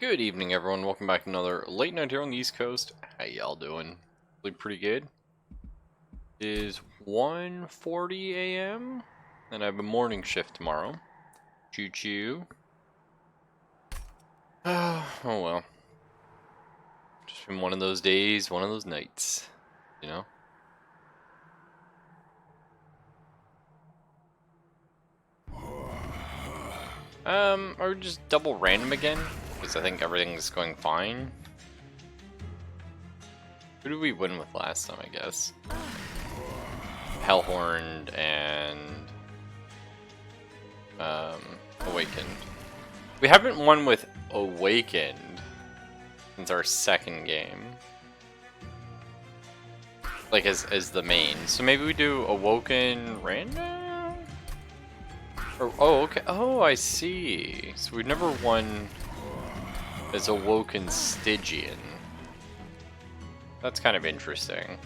Good evening, everyone. Welcome back to another late night here on the East Coast. How y'all doing? Doing pretty good. It is 1:40 a.m. and I have a morning shift tomorrow. Choo choo. Oh well. Just been one of those days, one of those nights, you know? Are we just double random again? Because I think everything's going fine. Who did we win with last time, I guess? Hellhorned and Awakened. We haven't won with Awakened since our second game. Like as the main. So maybe we do Awoken random? Or, oh, okay. Oh, I see. So we've never won as Awoken Stygian. That's kind of interesting.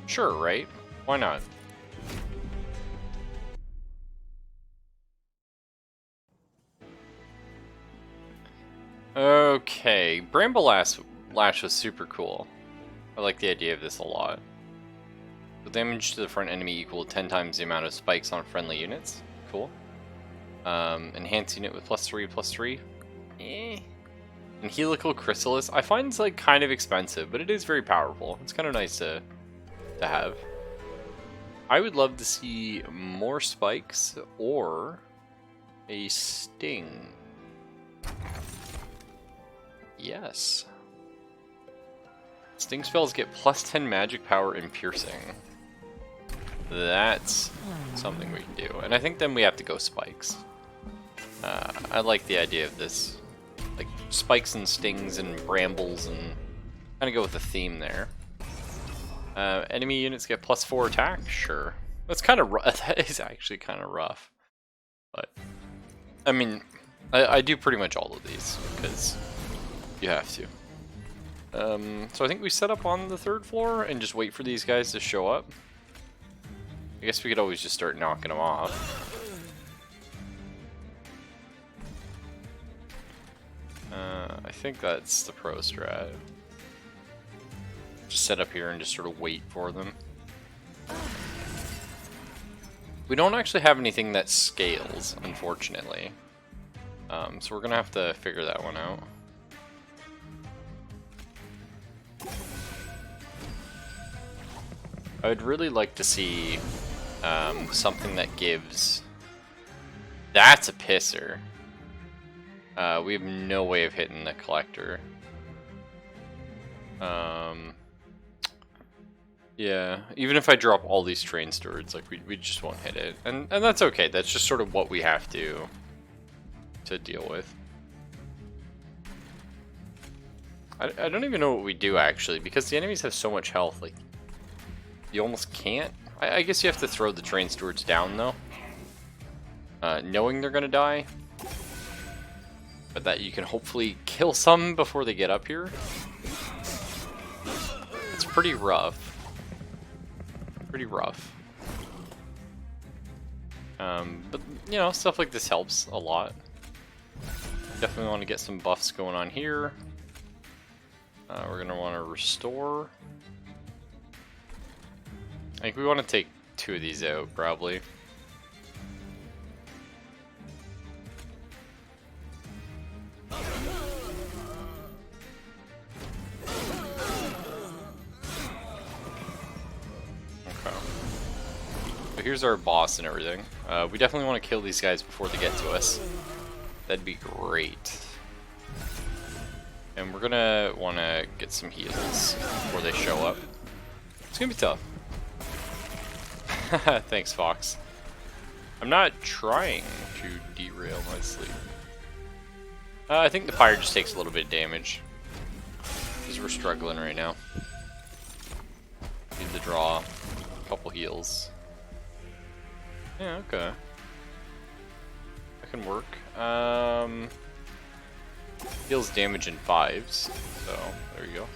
Sure, right? Why not? Okay, Bramble Lash was super cool. I like the idea of this a lot. The damage to the front enemy equal to 10 times the amount of spikes on friendly units. Cool. Enhanced unit with +3/+3. Eh. And Helical Chrysalis, I find it's like kind of expensive, but it is very powerful. It's kind of nice to have. I would love to see more spikes or a sting. Yes. Sting spells get +10 magic power and piercing. That's something we can do. And I think then we have to go spikes. I like the idea of this. Like spikes and stings and brambles and kind of go with a theme there. Enemy units get +4 attack? Sure. That's kind of rough. That is actually kind of rough. But, I mean, I do pretty much all of these because you have to. So I think we set up on the 3rd floor and just wait for these guys to show up. I guess we could always just start knocking them off. I think that's the pro strat. Just set up here and just sort of wait for them. We don't actually have anything that scales, unfortunately. So we're gonna have to figure that one out. I would really like to see something that gives... That's a pisser. We have no way of hitting the collector. Yeah, even if I drop all these train stewards, like we just won't hit it, and that's okay. That's just sort of what we have to deal with. I don't even know what we do actually, because the enemies have so much health. Like you almost can't. I guess you have to throw the train stewards down though, knowing they're gonna die. But that you can hopefully kill some before they get up here. It's pretty rough. Pretty rough. But, you know, stuff like this helps a lot. Definitely want to get some buffs going on here. We're going to want to restore. I think we want to take 2 of these out, probably. Here's our boss and everything. We definitely want to kill these guys before they get to us. That'd be great. And we're gonna want to get some heals before they show up. It's gonna be tough. Thanks, Fox. I'm not trying to derail my sleep. I think the pyre just takes a little bit of damage. Because we're struggling right now. Need to draw a couple heals. Yeah, okay. That can work. Deals damage in 5s, so there you go.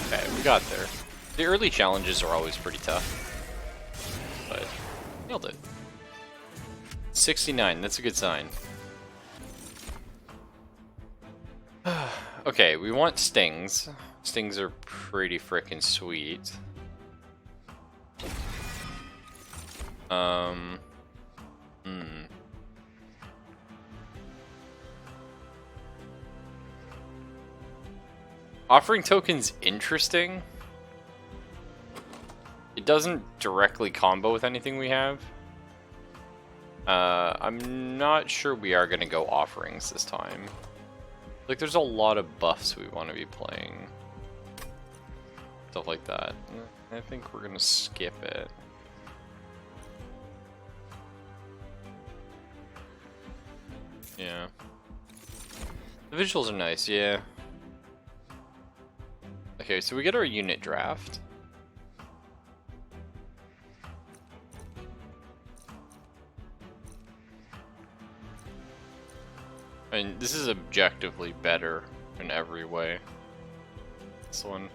Okay, we got there. The early challenges are always pretty tough, but nailed it. 69, that's a good sign. Okay, we want stings. Stings are pretty frickin' sweet. Offering tokens interesting. It doesn't directly combo with anything we have. I'm not sure we are gonna go offerings this time. Like, there's a lot of buffs we want to be playing. Stuff like that. I think we're gonna skip it. Yeah. The visuals are nice, yeah. Okay, so we get our unit draft. I mean, this is objectively better in every way. This one.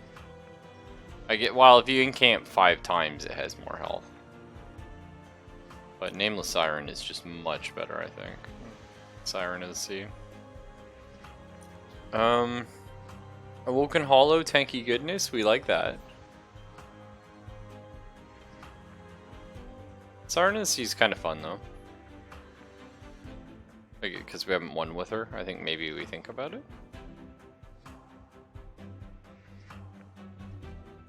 Well, if you encamp 5 times, it has more health. But Nameless Siren is just much better, I think. Siren of the Sea. Awoken Hollow, tanky goodness, we like that. Siren of the Sea is kind of fun, though. Because we haven't won with her, I think maybe we think about it.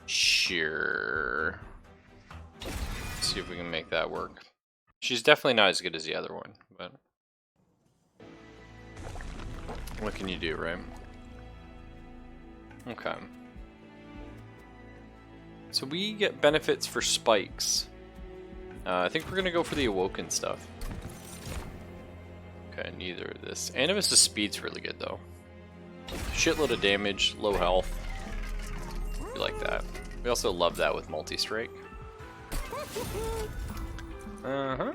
Sure. Let's see if we can make that work. She's definitely not as good as the other one, but what can you do, right? Okay. So we get benefits for spikes. I think we're gonna go for the Awoken stuff. Okay, neither of this. Animus' speed's really good though. Shitload of damage, low health. We like that. We also love that with multi-strike. Uh-huh.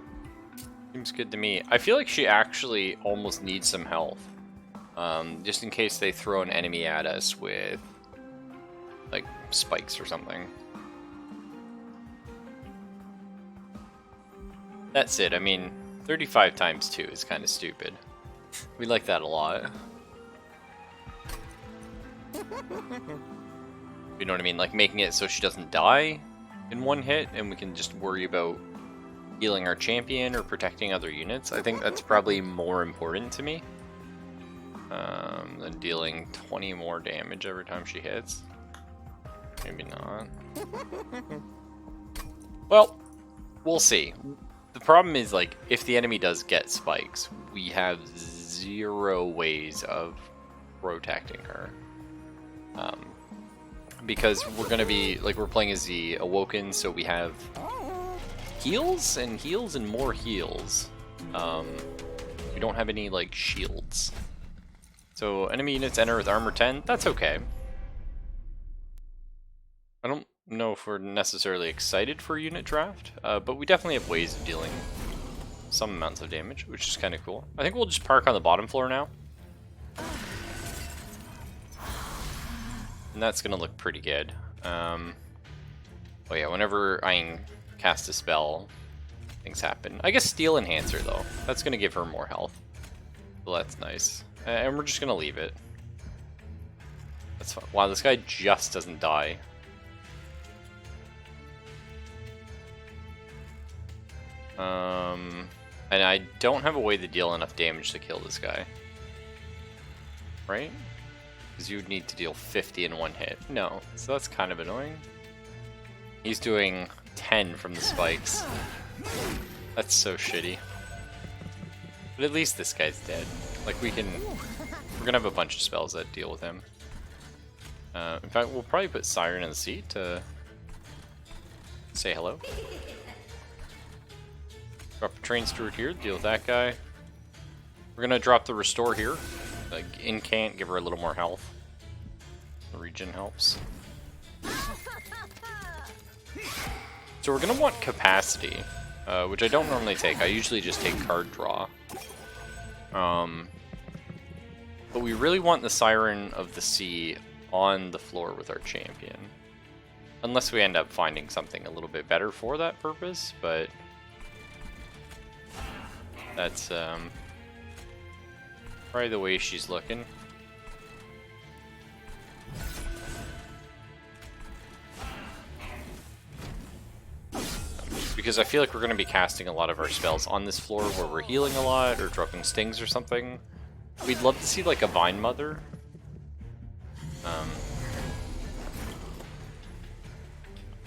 Seems good to me. I feel like she actually almost needs some health. Just in case they throw an enemy at us with, like, spikes or something. That's it. I mean, 35 times 2 is kind of stupid. We like that a lot. You know what I mean? Like, making it so she doesn't die in one hit, and we can just worry about healing our champion or protecting other units. I think that's probably more important to me than dealing 20 more damage every time she hits. Maybe not. Well, we'll see. The problem is, like, if the enemy does get spikes, we have 0 ways of protecting her. Because we're gonna be, like, we're playing as the Awoken, so we have heals and more heals. We don't have any, like, shields. So enemy units enter with armor 10, that's okay. I don't know if we're necessarily excited for unit draft, but we definitely have ways of dealing some amounts of damage, which is kind of cool. I think we'll just park on the bottom floor now. And that's gonna look pretty good. Oh yeah, whenever I cast a spell, things happen. I guess Steel Enhancer though, that's gonna give her more health. So that's nice. And we're just gonna leave it. That's fine. Wow, this guy just doesn't die. And I don't have a way to deal enough damage to kill this guy. Right? Because you would need to deal 50 in one hit. No, so that's kind of annoying. He's doing 10 from the spikes. That's so shitty. But at least this guy's dead. Like, we're gonna have a bunch of spells that deal with him. In fact, we'll probably put Siren in the seat to say hello. Drop a Train Steward here, deal with that guy. We're gonna drop the Restore here. Like, incant, give her a little more health. The regen helps. So we're gonna want Capacity, which I don't normally take. I usually just take Card Draw. But we really want the Siren of the Sea on the floor with our champion. Unless we end up finding something a little bit better for that purpose, but that's probably the way she's looking. Because I feel like we're going to be casting a lot of our spells on this floor where we're healing a lot or dropping stings or something. We'd love to see like a Vine Mother.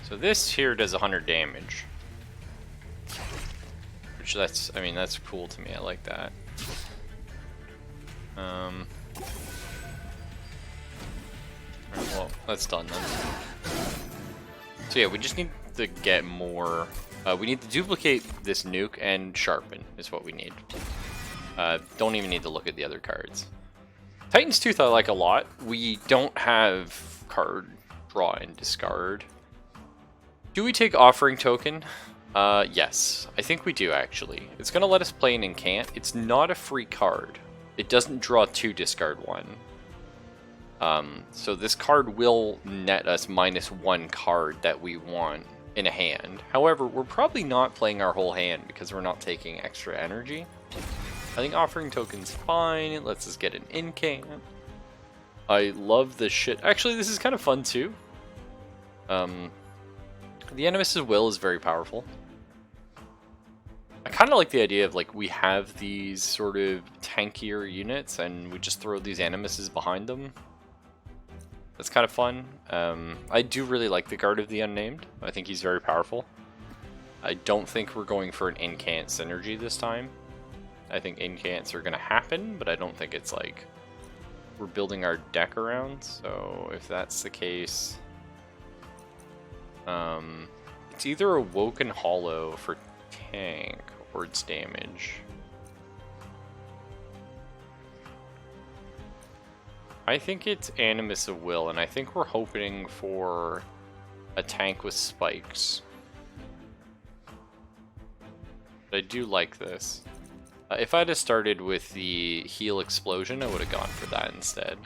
So this here does 100 damage. Which that's, I mean, that's cool to me. I like that. Alright, well, that's done then. So yeah, we just need to get more. We need to duplicate this nuke and sharpen is what we need. Don't even need to look at the other cards. Titan's Tooth I like a lot. We don't have card draw and discard. Do we take Offering Token? Yes. I think we do, actually. It's going to let us play an Incant. It's not a free card. It doesn't draw 2, discard 1. So this card will net us -1 card that we want in a hand. However, we're probably not playing our whole hand because we're not taking extra energy. I think Offering Token's fine. It lets us get an Incant. I love this shit. Actually, this is kind of fun too. The Animus' Will is very powerful. I kind of like the idea of like we have these sort of tankier units and we just throw these Animuses behind them. That's kind of fun. I do really like the Guard of the Unnamed. I think he's very powerful. I don't think we're going for an Incant synergy this time. I think Incants are going to happen, but I don't think it's like we're building our deck around. So if that's the case, it's either a Woken Hollow for tank or it's damage. I think it's Animus of Will, and I think we're hoping for a tank with spikes. But I do like this. If I'd have started with the Heal Explosion, I would have gone for that instead.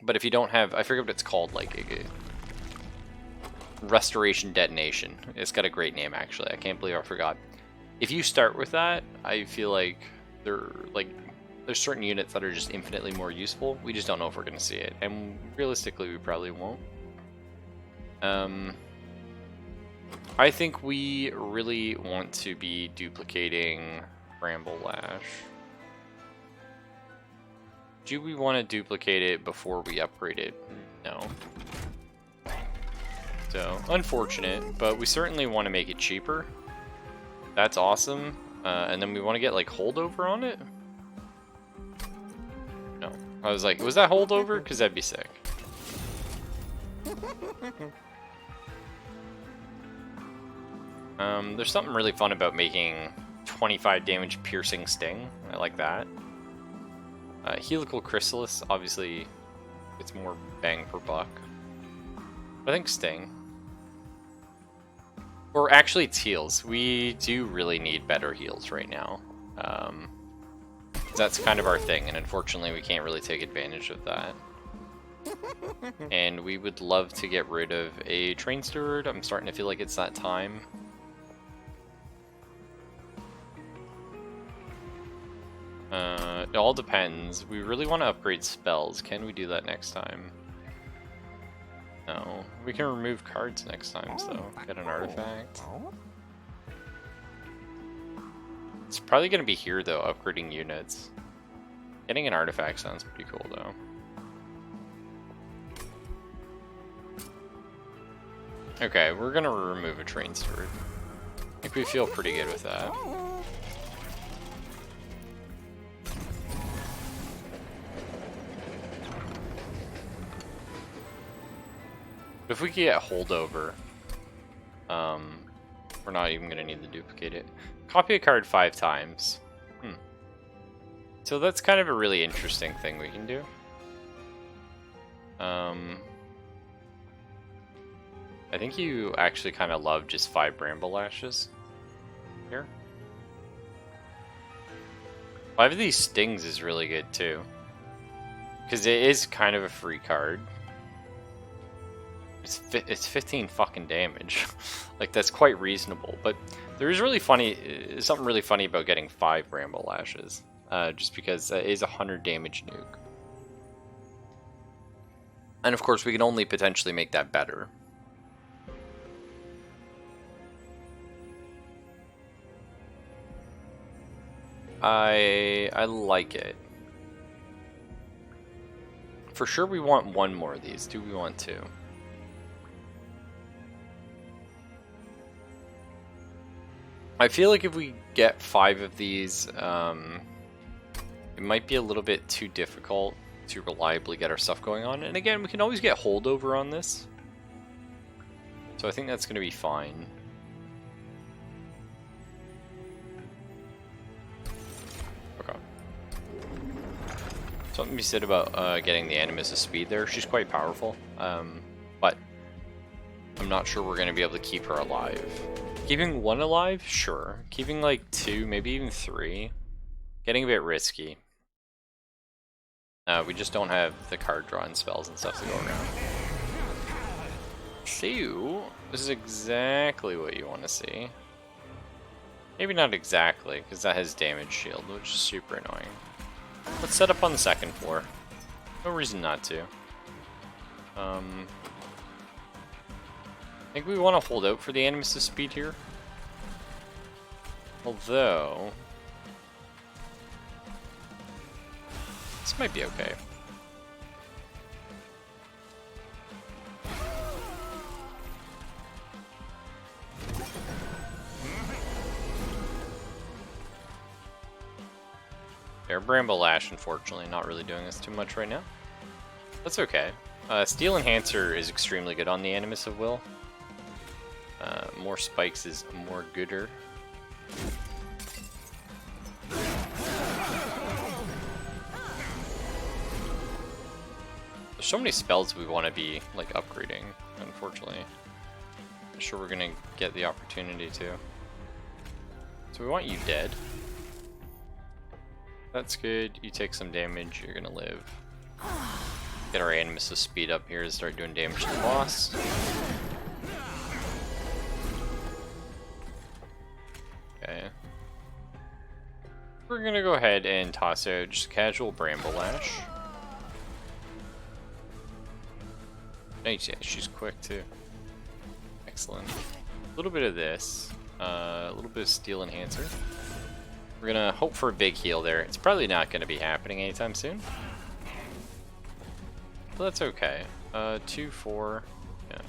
But if you don't have, I forget what it's called, like a Restoration Detonation. It's got a great name, actually. I can't believe I forgot. If you start with that, I feel like there's certain units that are just infinitely more useful. We just don't know if we're going to see it, and realistically, we probably won't. I think we really want to be duplicating Bramble Lash. Do we want to duplicate it before we upgrade it? No. So, unfortunate, but we certainly want to make it cheaper. That's awesome. And then we want to get like holdover on it? No. I was like, was that holdover? Because that'd be sick. There's something really fun about making 25 damage piercing sting. I like that. Helical Chrysalis, obviously, it's more bang per buck. I think sting. Or actually, it's heals. We do really need better heals right now. That's kind of our thing, and unfortunately, we can't really take advantage of that. And we would love to get rid of a Train Steward. I'm starting to feel like it's that time. It all depends. We really want to upgrade spells. Can we do that next time? No. We can remove cards next time, so get an artifact. It's probably going to be here, though, upgrading units. Getting an artifact sounds pretty cool, though. Okay, we're going to remove a Train Steward. I think we feel pretty good with that. If we could get holdover, we're not even going to need to duplicate it. Copy a card 5 times. So that's kind of a really interesting thing we can do. I think you actually kind of love just 5 Bramble Lashes here. 5 of these stings is really good too, because it is kind of a free card. it's 15 fucking damage. Like, that's quite reasonable. But there is something really funny about getting 5 Bramble Lashes. Just because that is 100 damage nuke. And of course, we can only potentially make that better. I like it. For sure we want 1 more of these. Do we want 2? I feel like if we get 5 of these, it might be a little bit too difficult to reliably get our stuff going on. And again, we can always get holdover on this. So I think that's going to be fine. Okay. Something to be said about getting the Animus of Speed there. She's quite powerful. But I'm not sure we're going to be able to keep her alive. Keeping 1 alive? Sure. Keeping like 2, maybe even 3. Getting a bit risky. We just don't have the card drawing spells and stuff to go around. So, this is exactly what you want to see. Maybe not exactly, because that has damage shield, which is super annoying. Let's set up on the 2nd floor. No reason not to. I think we want to hold out for the Animus of Speed here. Although... this might be okay. Their Bramble Lash, unfortunately, not really doing us too much right now. That's okay. Steel Enhancer is extremely good on the Animus of Will. More spikes is more gooder. There's so many spells we want to be like upgrading, unfortunately. I'm sure we're gonna get the opportunity to. So we want you dead. That's good. You take some damage, you're gonna live. Get our Animus of Speed up here to start doing damage to the boss. Okay. We're gonna go ahead and toss out just a casual Bramble Lash. Nice, yeah, she's quick too. Excellent. A little bit of this, a little bit of Steel Enhancer. We're gonna hope for a big heal there. It's probably not gonna be happening anytime soon. But that's okay. 2, 4, yeah.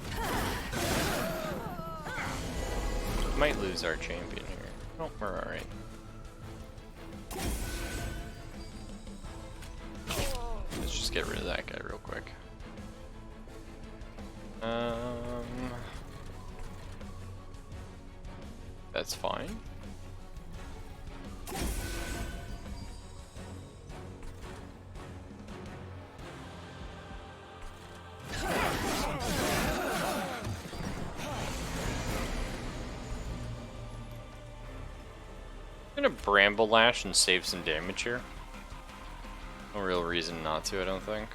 Might lose our champion here. Oh, we're alright. Let's just get rid of that guy real quick. That's fine. I'm gonna Bramble Lash and save some damage here. No real reason not to, I don't think.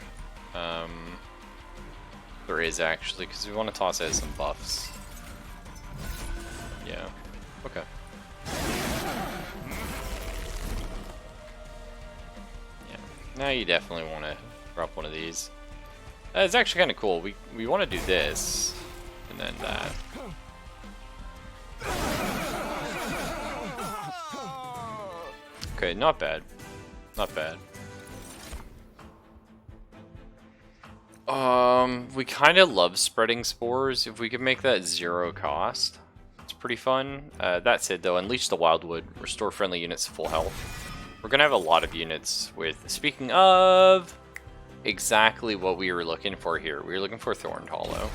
There is actually, because we want to toss out some buffs. Yeah. Okay. Yeah. Now you definitely want to drop one of these. It's actually kind of cool. We want to do this, and then that. Okay, not bad. Not bad. We kind of love spreading spores. If we could make that 0 cost, it's pretty fun. That said, though, unleash the Wildwood, restore friendly units to full health. We're gonna have a lot of units with. Speaking of, exactly what we were looking for here. We were looking for Thorned Hollow.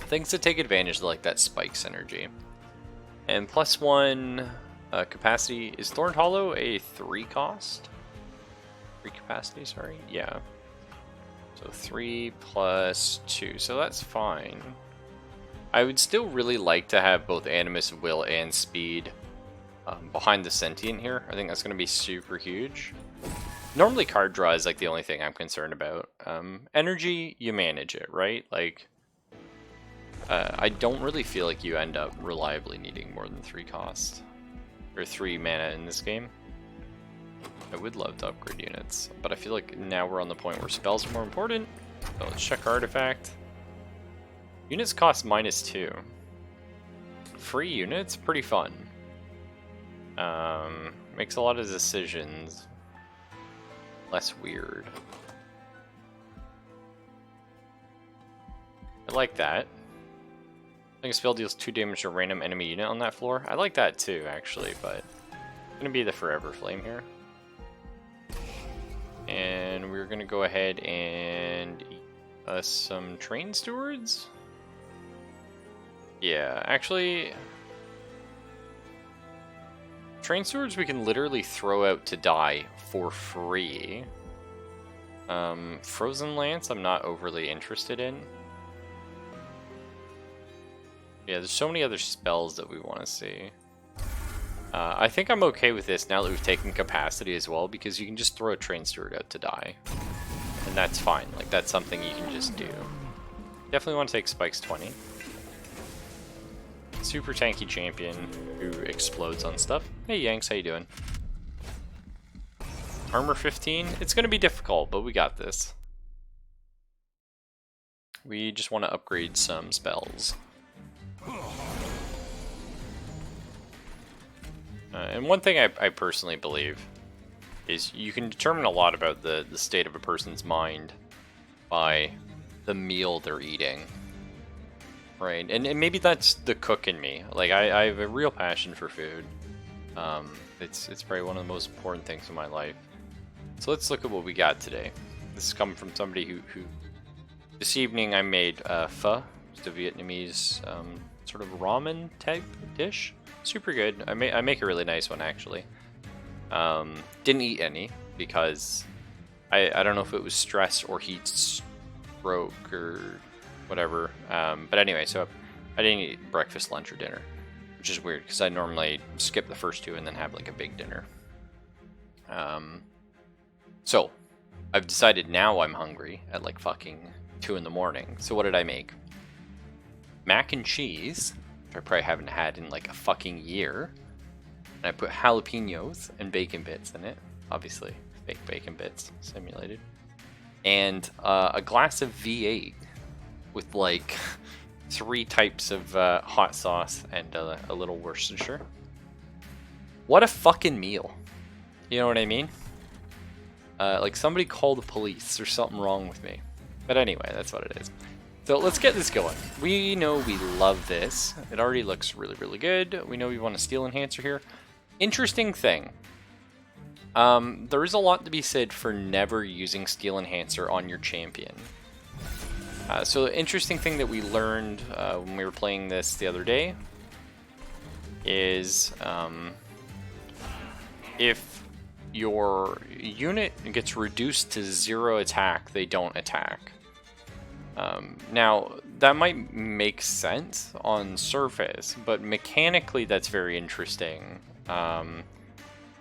Things to take advantage of, like that spike synergy. And +1 capacity. Is Thorned Hollow a 3 cost? 3 capacity, sorry. Yeah. So 3 + 2, so that's fine. I would still really like to have both Animus, Will, and Speed behind the Sentient here. I think that's going to be super huge. Normally card draw is like the only thing I'm concerned about. Energy, you manage it, right? Like, I don't really feel like you end up reliably needing more than 3 cost. Or 3 mana in this game. I would love to upgrade units, but I feel like now we're on the point where spells are more important. So let's check artifact. Units cost -2. Free units, pretty fun. Makes a lot of decisions less weird. I like that. I think a spell deals 2 damage to a random enemy unit on that floor. I like that too, actually, but it's gonna be the Forever Flame here. And we're gonna go ahead and eat us some Train Stewards. Yeah, actually, Train Stewards we can literally throw out to die for free. Frozen Lance I'm not overly interested in. Yeah, there's so many other spells that we want to see. I think I'm okay with this now that we've taken capacity as well, because you can just throw a Train Steward out to die. And that's fine, like that's something you can just do. Definitely want to take Spikes 20. Super tanky champion who explodes on stuff. Hey Yanks, how you doing? Armor 15, it's going to be difficult, but we got this. We just want to upgrade some spells. And one thing I personally believe is you can determine a lot about the state of a person's mind by the meal they're eating. Right, and maybe that's the cook in me. Like, I have a real passion for food. It's probably one of the most important things in my life. So let's look at what we got today. This is coming from somebody who this evening I made pho, just a Vietnamese sort of ramen type dish. Super good. I make a really nice one actually. Didn't eat any because I don't know if it was stress or heat stroke or whatever. But anyway, so I didn't eat breakfast, lunch, or dinner, which is weird because I normally skip the first 2 and then have like a big dinner. So I've decided now I'm hungry at like fucking 2 in the morning. So what did I make? Mac and cheese, which I probably haven't had in like a fucking year. And I put jalapenos and bacon bits in it. Obviously, fake bacon bits, simulated. And a glass of V8 with like 3 types of hot sauce and a little Worcestershire. What a fucking meal. You know what I mean? Like somebody call the police. There's something wrong with me. But anyway, that's what it is. So let's get this going. We know we love this. It already looks really, really good. We know we want a steel enhancer here. Interesting thing. There is a lot to be said for never using steel enhancer on your champion. So the interesting thing that we learned when we were playing this the other day is if your unit gets reduced to 0 attack, they don't attack. Now, that might make sense on surface, but mechanically that's very interesting.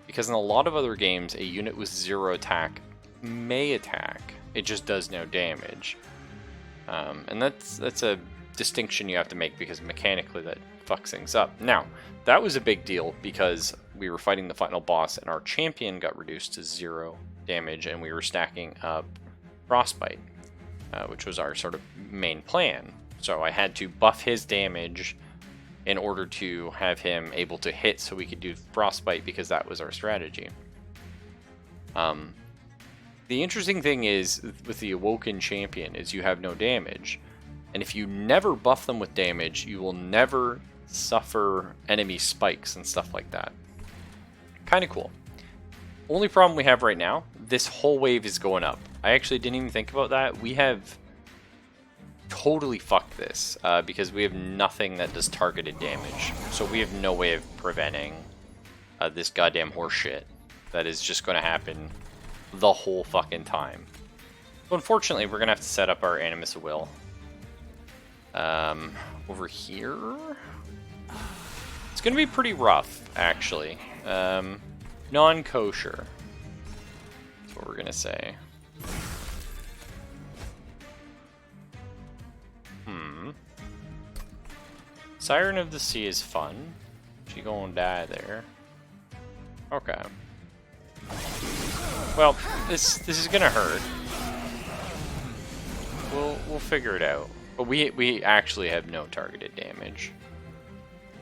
Because in a lot of other games, a unit with 0 attack may attack. It just does no damage. And that's a distinction you have to make because mechanically that fucks things up. Now, that was a big deal because we were fighting the final boss and our champion got reduced to 0 damage and we were stacking up Frostbite. Which was our sort of main plan. So I had to buff his damage in order to have him able to hit so we could do Frostbite because that was our strategy. The interesting thing is with the Awoken Champion is you have no damage. And if you never buff them with damage, you will never suffer enemy spikes and stuff like that. Kind of cool. Only problem we have right now, this whole wave is going up. I actually didn't even think about that. We have totally fucked this because we have nothing that does targeted damage. So we have no way of preventing this goddamn horseshit that is just going to happen the whole fucking time. So unfortunately, we're going to have to set up our Animus of Will. Over here? It's going to be pretty rough, actually. Non-kosher. That's what we're going to say. Siren of the Sea is fun. She gonna die there. Okay. Well, this is gonna hurt. We'll figure it out. But we actually have no targeted damage.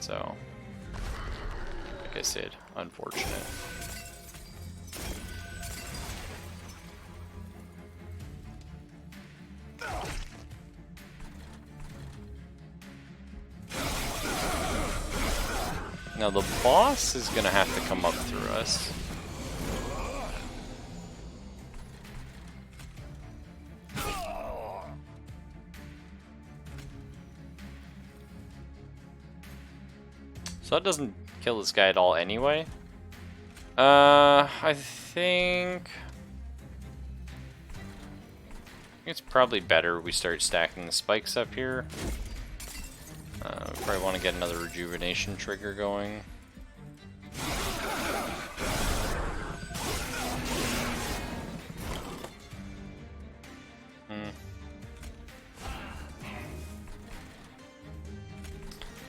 So, like I said, unfortunate. Now the boss is gonna have to come up through us. So that doesn't kill this guy at all anyway. I think it's probably better we start stacking the spikes up here. We probably want to get another rejuvenation trigger going.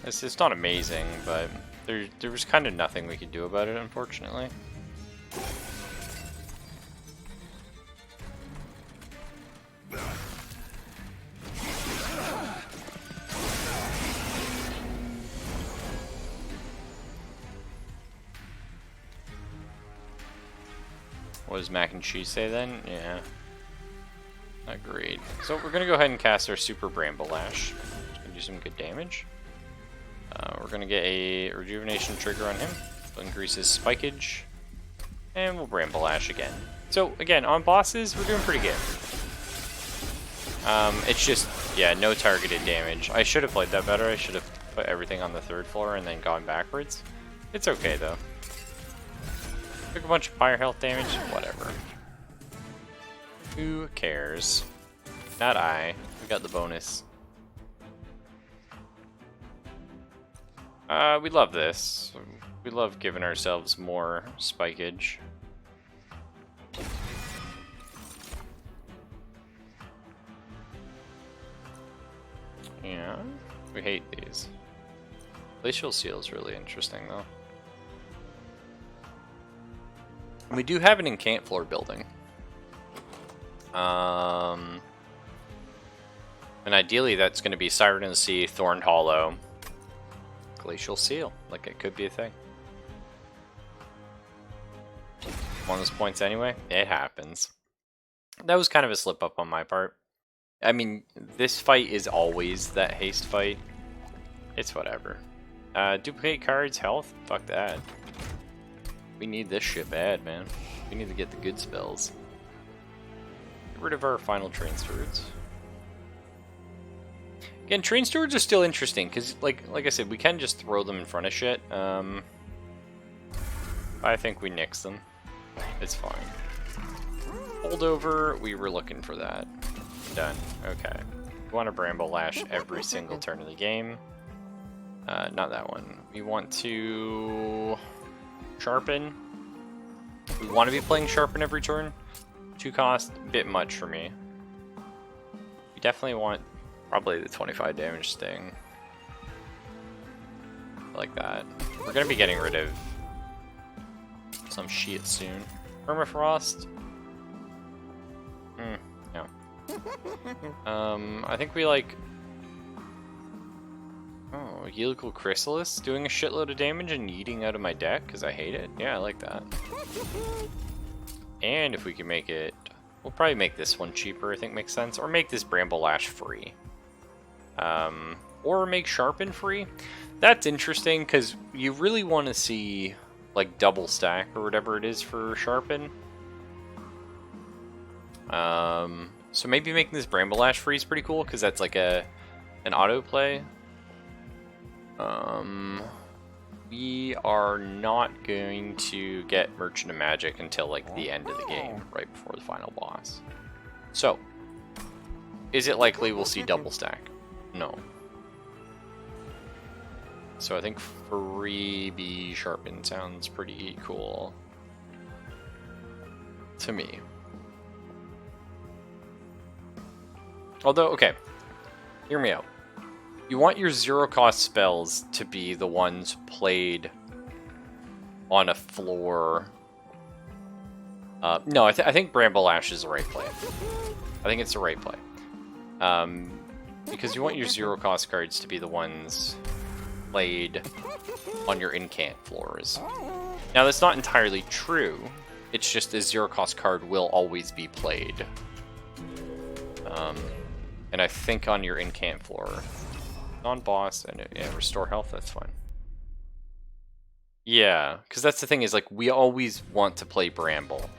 It's not amazing, but there was kind of nothing we could do about it, unfortunately. What does mac and cheese say then? Yeah. Agreed. So we're gonna go ahead and cast our Super Bramble Lash. It's gonna do some good damage. We're gonna get a rejuvenation trigger on him. We'll increase his spikeage. And we'll Bramble Lash again. So again, on bosses, we're doing pretty good. It's just, yeah, no targeted damage. I should have played that better. I should have put everything on the 3rd floor and then gone backwards. It's okay though. Took a bunch of pyre health damage, whatever. Who cares? Not I. We got the bonus. We love this. We love giving ourselves more spikeage. Yeah, we hate these. Glacial Seal is really interesting though. We do have an Incant Floor building. And ideally that's going to be Siren of the Sea, Thorned Hollow, Glacial Seal. Like, it could be a thing. Bonus points anyway. It happens. That was kind of a slip up on my part. I mean, this fight is always that haste fight. It's whatever. Duplicate cards, health? Fuck that. We need this shit bad, man. We need to get the good spells. Get rid of our final Train Stewards. Again, Train Stewards are still interesting, because, like I said, we can just throw them in front of shit. I think we nix them. It's fine. Holdover, we were looking for that. Done. Okay. We want to Bramble Lash every single turn of the game. Not that one. We want to Sharpen. We want to be playing Sharpen every turn. 2 cost, a bit much for me. We definitely want probably the 25 damage sting. Like that. We're going to be getting rid of some shit soon. Permafrost. No. I think we like... Oh, Helical Chrysalis doing a shitload of damage and yeeting out of my deck because I hate it. Yeah, I like that. And if we can make it... We'll probably make this one cheaper, I think makes sense. Or make this Bramble Lash free. Or make Sharpen free. That's interesting because you really want to see like double stack or whatever it is for Sharpen. So maybe making this Bramble Lash free is pretty cool because that's like an auto play. We are not going to get Merchant of Magic until like the end of the game, right before the final boss. So, is it likely we'll see double stack? No. So I think freebie Sharpen sounds pretty cool to me. Although, okay, hear me out. You want your zero cost spells to be the ones played on a floor. No, I think Bramble Lash is the right play. I think it's the right play. Because you want your zero cost cards to be the ones played on your incant floors. Now that's not entirely true. It's just a zero cost card will always be played. And I think on your incant floor, non-boss and yeah, restore health, that's fine. Yeah, because that's the thing is like we always want to play Bramble,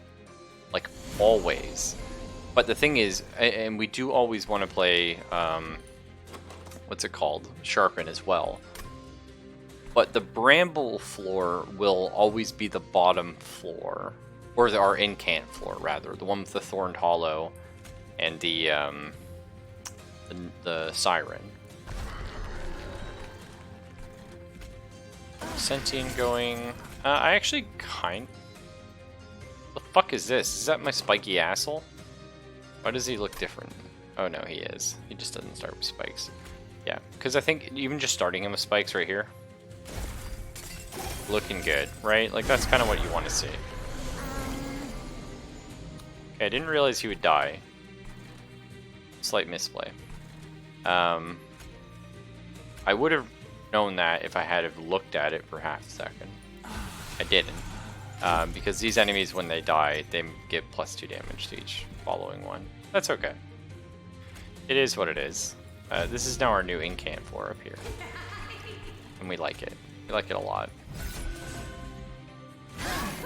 like always. But the thing is, and we do always want to play, what's it called? Sharpen as well. But the Bramble floor will always be the bottom floor, or our incant floor rather, the one with the Thorned Hollow and the Siren. Sentient going. I actually the fuck is this? Is that my spiky asshole? Why does he look different? Oh no, he is. He just doesn't start with spikes. Yeah, because I think even just starting him with spikes right here, looking good, right? Like that's kind of what you want to see. Okay, I didn't realize he would die. Slight misplay. I would have known that if I had have looked at it for half a second. I didn't. Because these enemies, when they die, they get +2 damage to each following one. That's okay. It is what it is. This is now our new incant floor up here. And we like it. We like it a lot.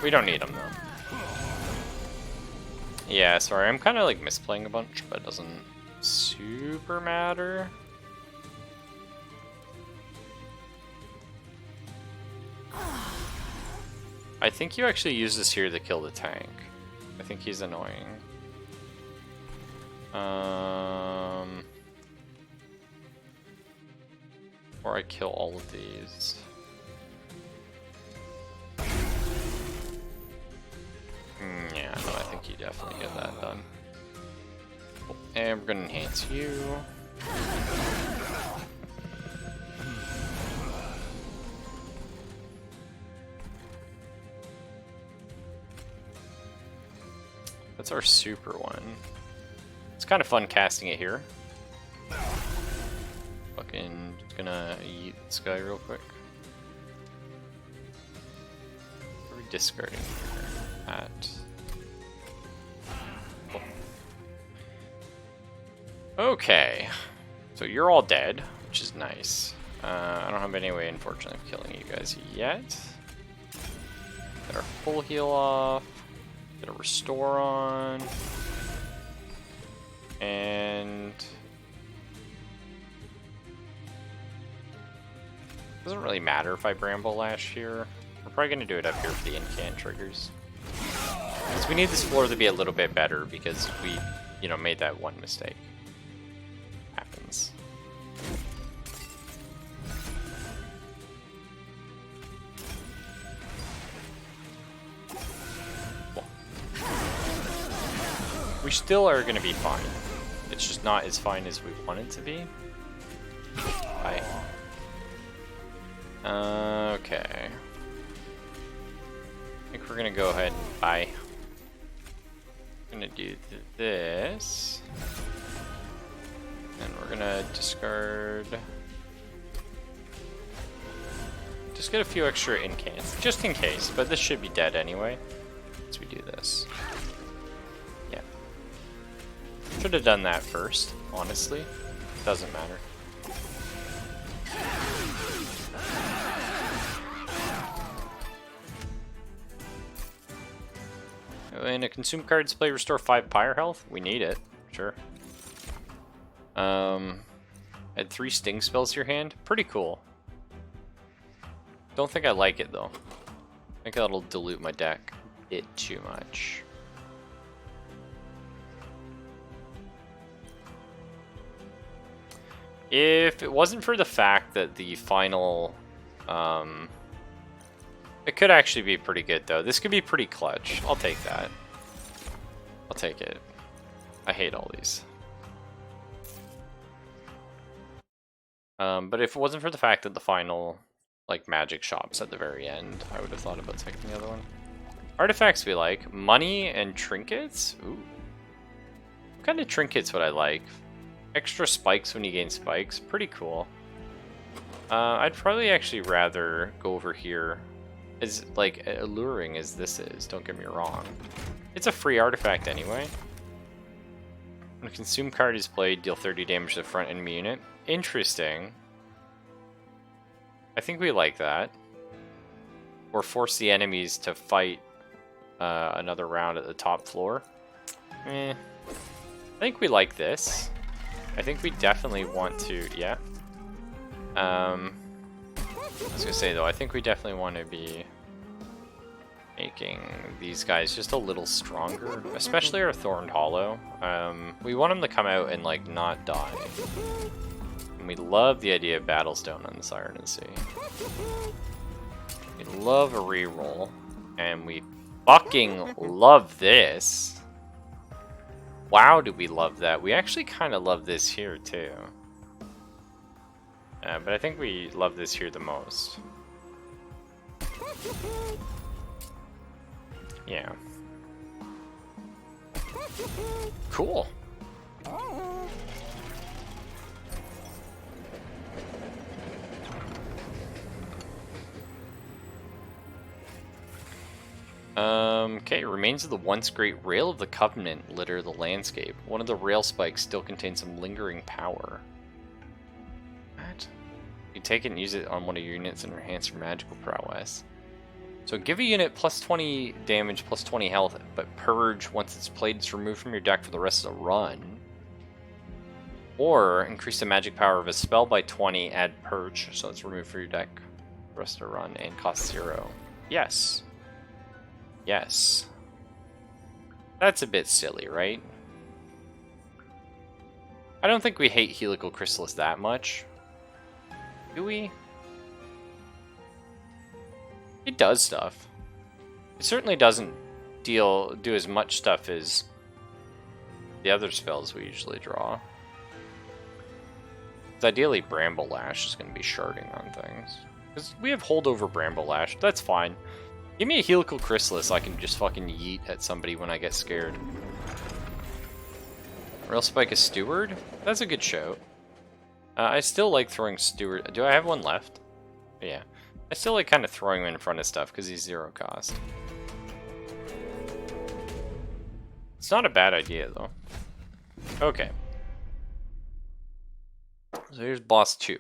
We don't need them though. Yeah, sorry, I'm kind of like misplaying a bunch, but it doesn't super matter. I think you actually use this here to kill the tank. I think he's annoying. Or I kill all of these. Yeah, no, I think you definitely get that done. Cool. And we're gonna enhance you. That's our super one. It's kind of fun casting it here. Fucking just gonna eat this guy real quick. What are we discarding here? Cool. Okay, so you're all dead, which is nice. I don't have any way, unfortunately, of killing you guys yet. Get our full heal off. Get a restore on. And doesn't really matter if I Bramble Lash here. We're probably gonna do it up here for the incant triggers. Because we need this floor to be a little bit better because we, you know, made that one mistake. Happens. We still are going to be fine. It's just not as fine as we want it to be. Bye. Okay. I think we're going to go ahead and bye. We're going to do this. And we're going to discard. Just get a few extra incants, just in case. But this should be dead anyway. As we do this. Should have done that first, honestly. Doesn't matter. In a consume card display, restore 5 pyre health. We need it, sure. Add 3 sting spells to your hand. Pretty cool. Don't think I like it though. I think that'll dilute my deck a bit too much. If it wasn't for the fact that the final, it could actually be pretty good though. This could be pretty clutch. I'll take that. I'll take it. I hate all these. But if it wasn't for the fact that the final, like, magic shop's at the very end, I would have thought about taking the other one. Artifacts we like. Money and trinkets? Ooh. What kind of trinkets would I like? Extra spikes when you gain spikes. Pretty cool. I'd probably actually rather go over here. As, like, alluring as this is, don't get me wrong. It's a free artifact anyway. When a consume card is played, deal 30 damage to the front enemy unit. Interesting. I think we like that. Or force the enemies to fight another round at the top floor. I think we like this. I think we definitely want to, yeah. I was gonna say though, I think we definitely want to be making these guys just a little stronger, especially our Thorned Hollow. We want them to come out and like not die. And we love the idea of Battlestone on this Iron and Sea. We love a reroll, and we fucking love this. Wow, do we love that? We actually kind of love this here too. But I think we love this here the most. Yeah. Cool. Okay, remains of the once great Rail of the Covenant litter the landscape. One of the rail spikes still contains some lingering power. What? You take it and use it on one of your units and enhance your magical prowess. So give a unit plus 20 damage, plus 20 health, but purge once it's played, it's removed from your deck for the rest of the run. Or increase the magic power of a spell by 20, add purge, so it's removed from your deck for the rest of the run, and cost 0. Yes. Yes. That's a bit silly, right? I don't think we hate Helical Chrysalis that much. Do we? It does stuff. It certainly doesn't do as much stuff as the other spells we usually draw. 'Cause ideally, Bramble Lash is going to be sharding on things. Because we have holdover Bramble Lash. That's fine. Give me a Helical Chrysalis, I can just fucking yeet at somebody when I get scared. Rail Spike is Steward? That's a good shout. I still like throwing Steward. Do I have one left? Yeah. I still like kind of throwing him in front of stuff because he's 0 cost. It's not a bad idea though. Okay. So here's boss 2.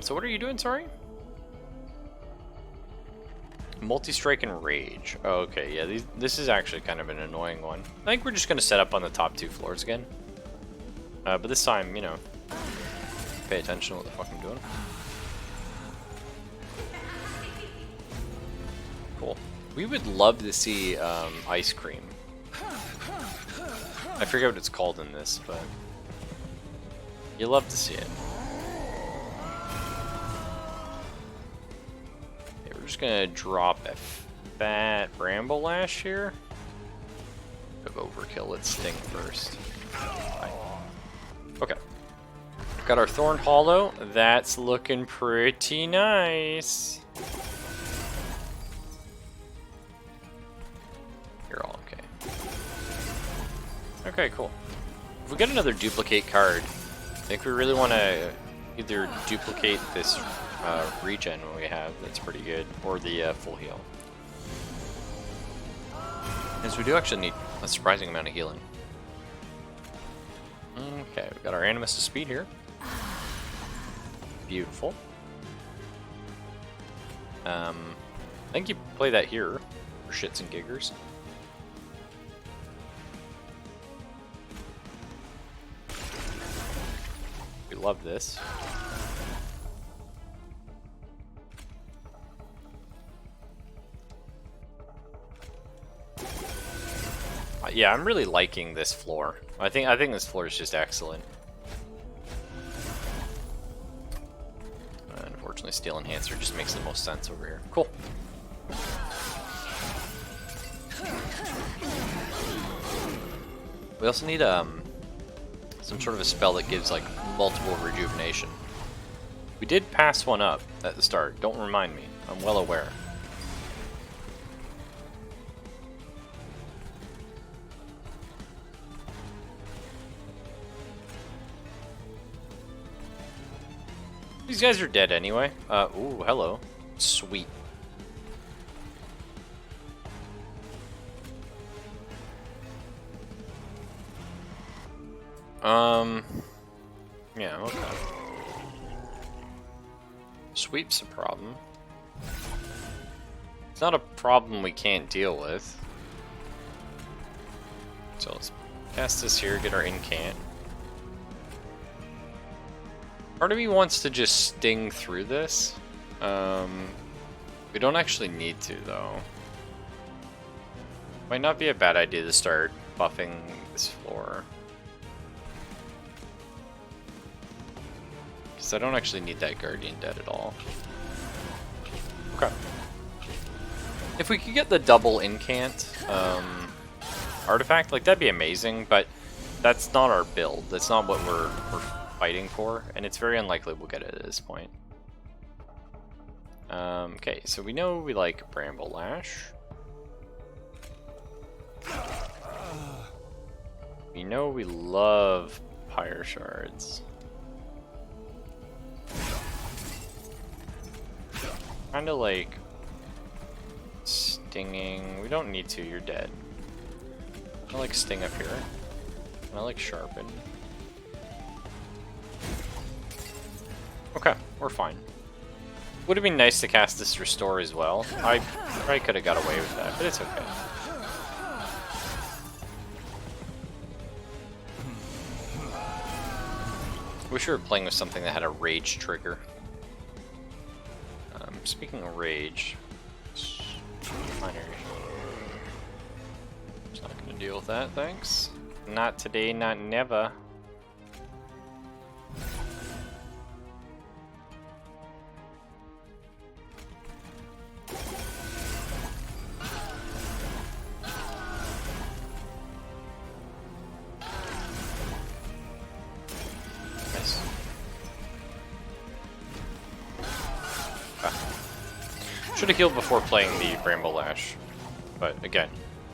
So what are you doing, sorry? Multi-strike and rage. Oh, okay, yeah, this is actually kind of an annoying one. I think we're just gonna set up on the top 2 floors again. But this time, you know, pay attention to what the fuck I'm doing. Cool. We would love to see ice cream. I forget what it's called in this, but you love to see it. We're just gonna drop a fat Bramble Lash here. Bit of overkill, let's sting first. Okay. Got our Thorned Hollow. That's looking pretty nice. You're all okay. Okay, cool. If we get another duplicate card, I think we really want to either duplicate this regen we have, that's pretty good, or the full heal. Because we do actually need a surprising amount of healing. Okay, we got our Animus of Speed here. Beautiful. I think you play that here for shits and giggers. We love this. Yeah, I'm really liking this floor. I think this floor is just excellent. Unfortunately, Steel Enhancer just makes the most sense over here. Cool. We also need some sort of a spell that gives like multiple rejuvenation. We did pass one up at the start. Don't remind me. I'm well aware. These guys are dead anyway. Ooh, hello. Sweet. Yeah, okay. Sweep's a problem. It's not a problem we can't deal with. So let's cast this here, get our incant. Part of me wants to just sting through this. We don't actually need to, though. Might not be a bad idea to start buffing this floor. Because I don't actually need that Guardian dead at all. Okay. If we could get the double incant artifact, like that'd be amazing, but that's not our build. That's not what we're fighting for, and it's very unlikely we'll get it at this point. Okay, so we know we like Bramble Lash. We know we love Pyre Shards. Kinda like stinging. We don't need to, you're dead. I like sting up here. I like sharpen. Okay, we're fine. Would have been nice to cast this restore as well. I probably could have got away with that, but it's okay. Wish we were playing with something that had a rage trigger. Speaking of rage, minor. Just not gonna deal with that, thanks. Not today, not never. Should have healed before playing the Bramble Lash, but again,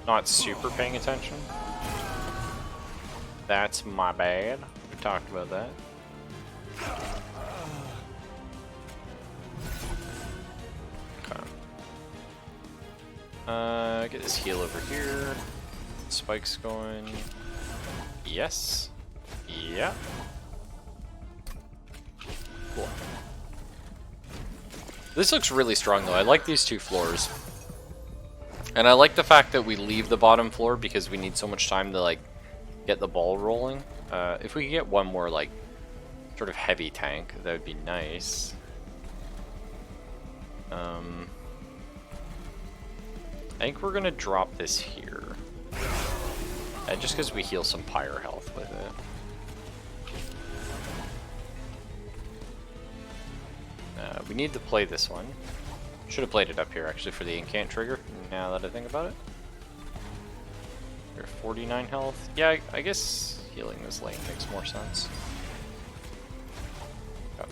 not super paying attention. That's my bad. We talked about that. Okay. Get this heal over here. Spikes going. Yes. Yeah. Cool. This looks really strong though. I like these two floors. And I like the fact that we leave the bottom floor because we need so much time to like get the ball rolling. If we could get one more like sort of heavy tank, that would be nice. I think we're gonna drop this here. Just because we heal some pyre health with it. We need to play this one. Should have played it up here actually for the incant trigger, now that I think about it. You're 49 health. Yeah, I guess healing this lane makes more sense. Oh.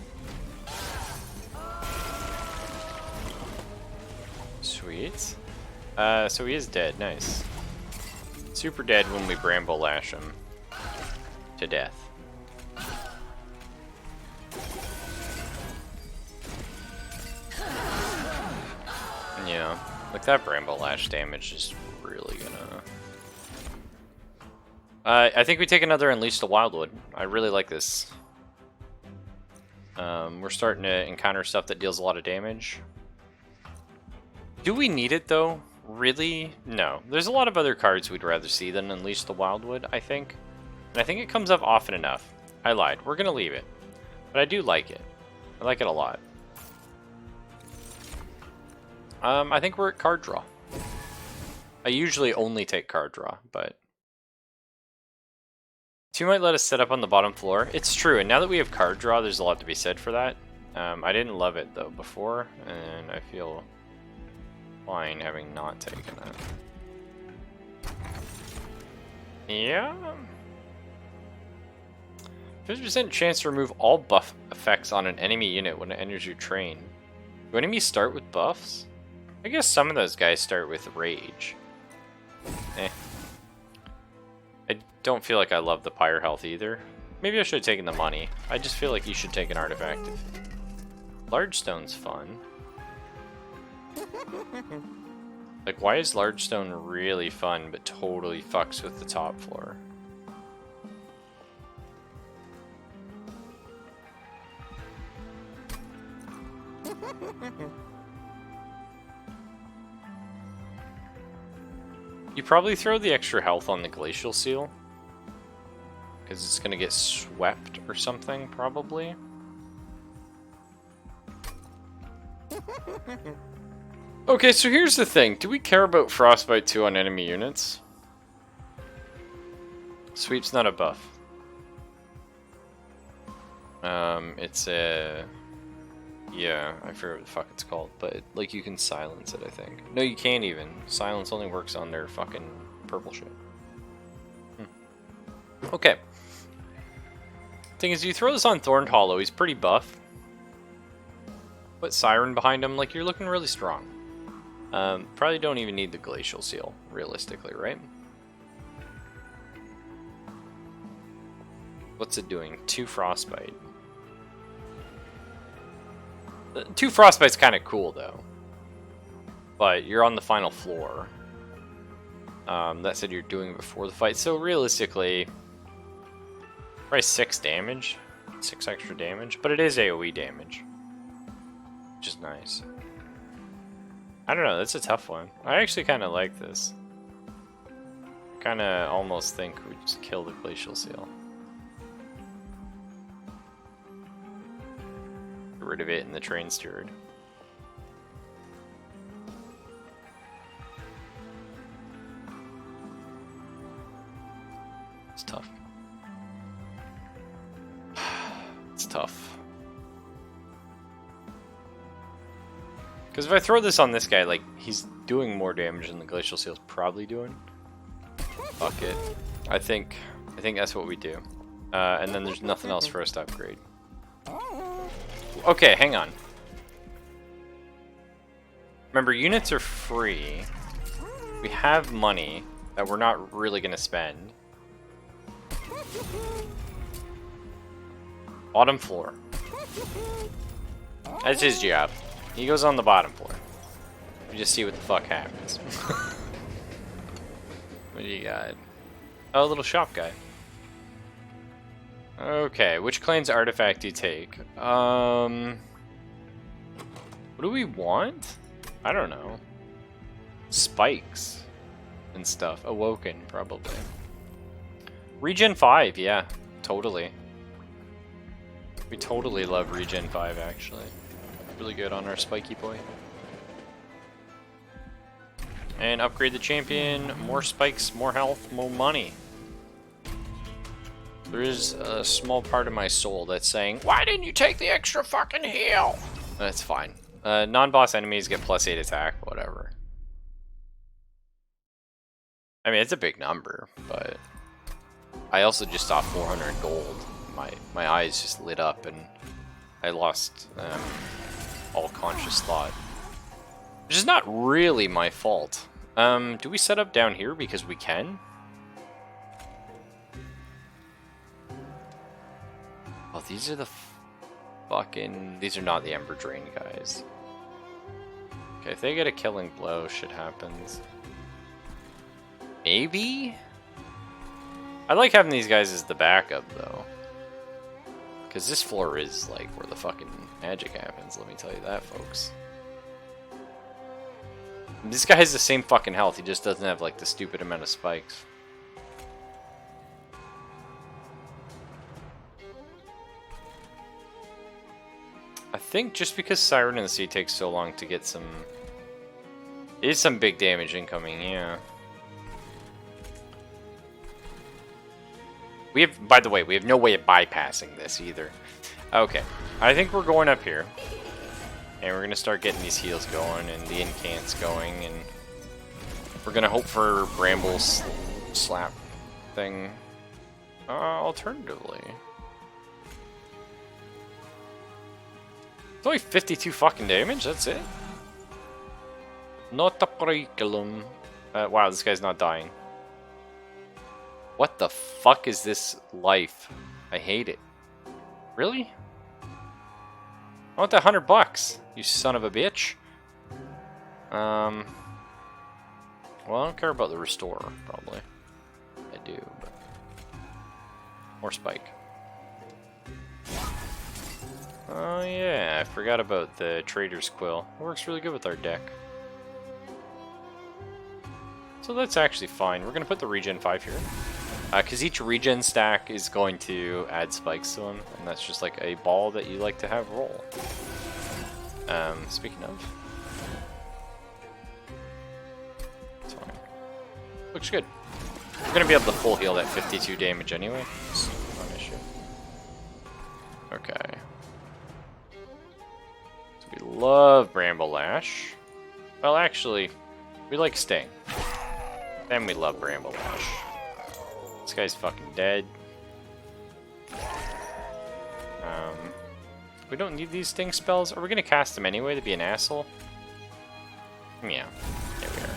Sweet. So he is dead, nice. Super dead when we Bramble Lash him to death. Yeah, like that Bramble Lash damage is really gonna... I think we take another Unleash the Wildwood. I really like this. We're starting to encounter stuff that deals a lot of damage. Do we need it though? Really? No. There's a lot of other cards we'd rather see than Unleash the Wildwood, I think. And I think it comes up often enough. I lied. We're gonna leave it. But I do like it. I like it a lot. I think we're at card draw. I usually only take card draw, but... Two might let us set up on the bottom floor. It's true, and now that we have card draw, there's a lot to be said for that. I didn't love it, though, before, and I feel fine having not taken it. Yeah. 50% chance to remove all buff effects on an enemy unit when it enters your train. Do enemies start with buffs? I guess some of those guys start with rage. I don't feel like I love the pyre health either. Maybe I should have taken the money. I just feel like you should take an artifact. Large stone's fun. Like, why is large stone really fun but totally fucks with the top floor? You probably throw the extra health on the glacial seal, because it's gonna get swept or something, probably. Okay, so here's the thing. Do we care about Frostbite 2 on enemy units? Sweep's not a buff. It's a... Yeah, I forget what the fuck it's called, but like you can silence it, I think. No, you can't even. Silence only works on their fucking purple shit. Okay. Thing is, you throw this on Thorned Hollow, he's pretty buff. Put Siren behind him, like you're looking really strong. Probably don't even need the Glacial Seal, realistically, right? What's it doing? 2 Frostbite. 2 Frostbite's kind of cool, though. But you're on the final floor. That said you're doing it before the fight, so realistically... Probably 6 damage. 6 extra damage, but it is AoE damage. Which is nice. I don't know, that's a tough one. I actually kind of like this. Kind of almost think we just kill the Glacial Seal. Get rid of it in the train steward. It's tough. It's tough. Because if I throw this on this guy, like, he's doing more damage than the Glacial Seal's probably doing. Fuck it. I think that's what we do. And then there's nothing else for us to upgrade. Okay, hang on. Remember, units are free. We have money that we're not really going to spend. Bottom floor. That's his job. He goes on the bottom floor. We just see what the fuck happens. What do you got? Oh, a little shop guy. Okay, which clan's artifact do you take? What do we want? I don't know. Spikes and stuff. Awoken, probably. Regen 5, yeah, totally. We totally love Regen 5, actually. Really good on our spiky boy. And upgrade the champion. More spikes, more health, more money. There is a small part of my soul that's saying, why didn't you take the extra fucking heal? That's fine. Non-boss enemies get +8 attack, whatever. I mean, it's a big number, but I also just saw 400 gold. My eyes just lit up and I lost all conscious thought. Which is not really my fault. Do we set up down here because we can? Oh, these are the fucking... These are not the Ember Drain guys. Okay, if they get a killing blow, shit happens. Maybe? I like having these guys as the backup, though. Because this floor is, like, where the fucking magic happens, let me tell you that, folks. This guy has the same fucking health, he just doesn't have, like, the stupid amount of spikes. I think just because Siren in the Sea takes so long to get some... It is some big damage incoming, yeah. We have, by the way, we have no way of bypassing this either. Okay, I think we're going up here. And we're going to start getting these heals going and the incants going. And we're going to hope for Bramble Slap. thing. Alternatively, it's only 52 fucking damage. That's it. Not a curriculum. Wow, this guy's not dying. What the fuck is this life? I hate it. Really? I want that $100, you son of a bitch. Well, I don't care about the restore, probably. I do, but more spike. Oh yeah, I forgot about the Trader's Quill. It works really good with our deck. So that's actually fine. We're gonna put the regen 5 here. Because each regen stack is going to add spikes to them, and that's just like a ball that you like to have roll. Speaking of, it's fine. Looks good. We're gonna be able to full heal that 52 damage anyway. It's not an issue. Okay. So we love Bramble Lash. Well, actually, we like Sting. Then we love Bramble Lash. This guy's fucking dead. We don't need these Sting spells. Are we gonna cast them anyway to be an asshole? Yeah. There we are.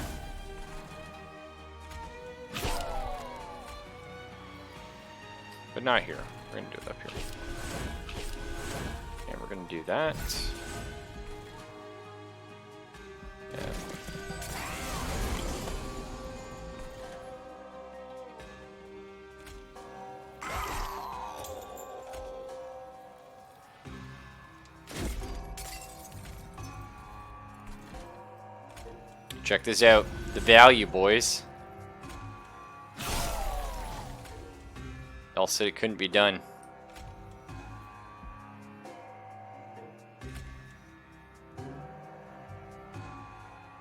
But not here. We're gonna do it up here. And we're gonna do that. Yeah. Check this out. The value, boys. Y'all said it couldn't be done.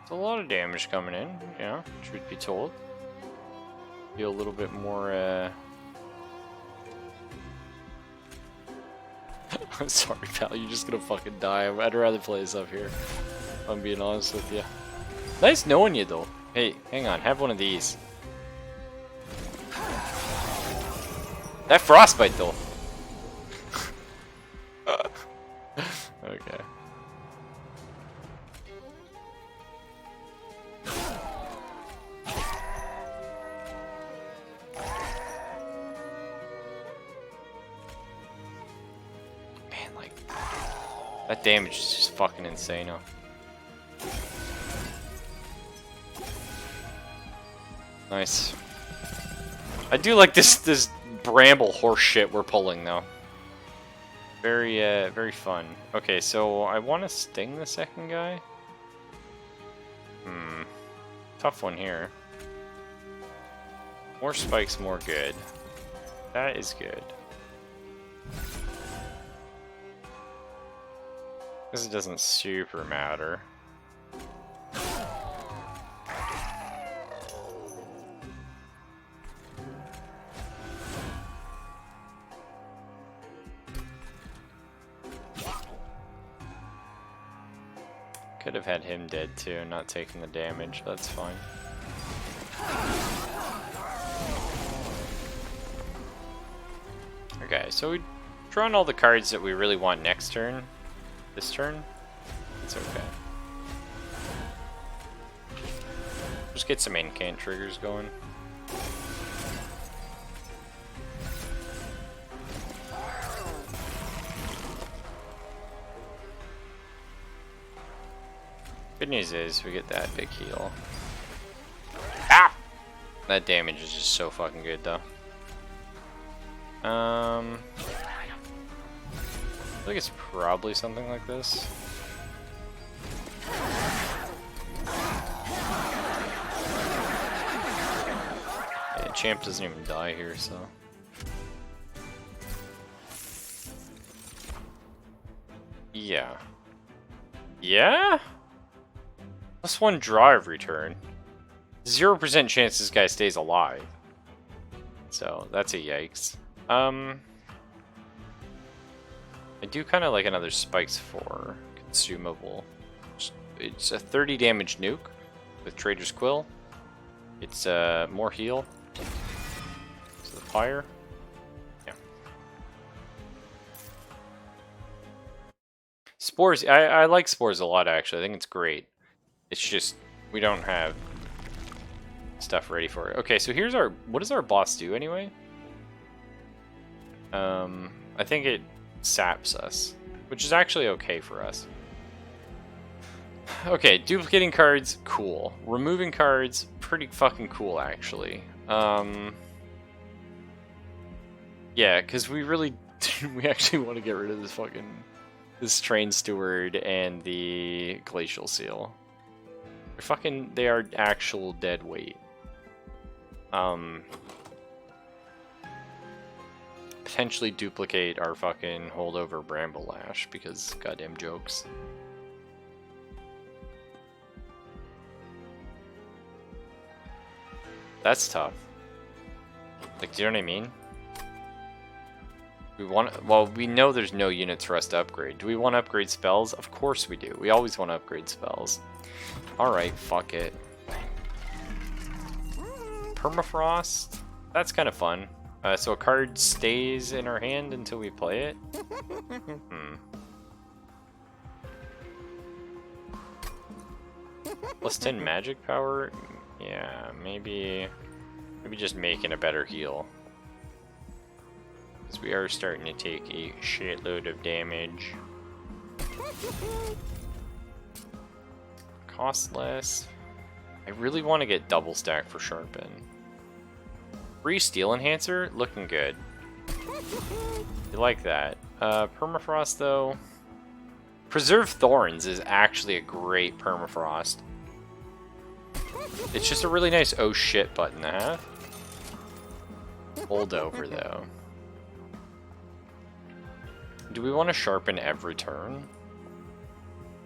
It's a lot of damage coming in, yeah, truth be told. Feel a little bit more, I'm sorry, pal, you're just gonna fucking die. I'd rather play this up here, if I'm being honest with you. Nice knowing you, though. Hey, hang on, have one of these. That frostbite, though. Okay. Man, like, that damage is just fucking insane, huh? Nice. I do like this bramble horse shit we're pulling though. Very very fun. Okay, so I want to sting the second guy. Tough one here. More spikes, more good. That is good. This doesn't super matter. Could have had him dead too, not taking the damage, but that's fine. Okay, so we've drawn all the cards that we really want next turn. This turn, it's okay. Just get some incant triggers going. Good news is we get that big heal. Ah! That damage is just so fucking good though. I think it's probably something like this. Yeah, Champ doesn't even die here, so. Yeah. Yeah? +1 draw every turn. 0% chance this guy stays alive. So, that's a yikes. I do kind of like another Spikes for consumable. It's a 30 damage nuke with Trader's Quill. It's more heal. pyre? Yeah. Spores, I like spores a lot actually. I think it's great. It's just we don't have stuff ready for it. Okay, so here's our, what does our boss do anyway? I think it saps us, which is actually okay for us. Okay, duplicating cards, cool. Removing cards, pretty fucking cool actually. Yeah, because we really, we actually want to get rid of this fucking, this train steward and the glacial seal. They're fucking, they are actual dead weight. Potentially duplicate our fucking holdover Bramble Lash because goddamn jokes. That's tough. Like, do you know what I mean? We want, well, we know there's no units for us to upgrade. Do we want to upgrade spells? Of course we do. We always want to upgrade spells. Alright, fuck it. Permafrost? That's kind of fun. So a card stays in our hand until we play it? Plus 10 magic power? Yeah, maybe just making a better heal. Because we are starting to take a shitload of damage. Cost less. I really want to get double stack for Sharpen. Free Steel Enhancer? Looking good. You like that. Permafrost though. Preserve Thorns is actually a great Permafrost. It's just a really nice oh shit button to have. Hold over though. Do we want to sharpen every turn?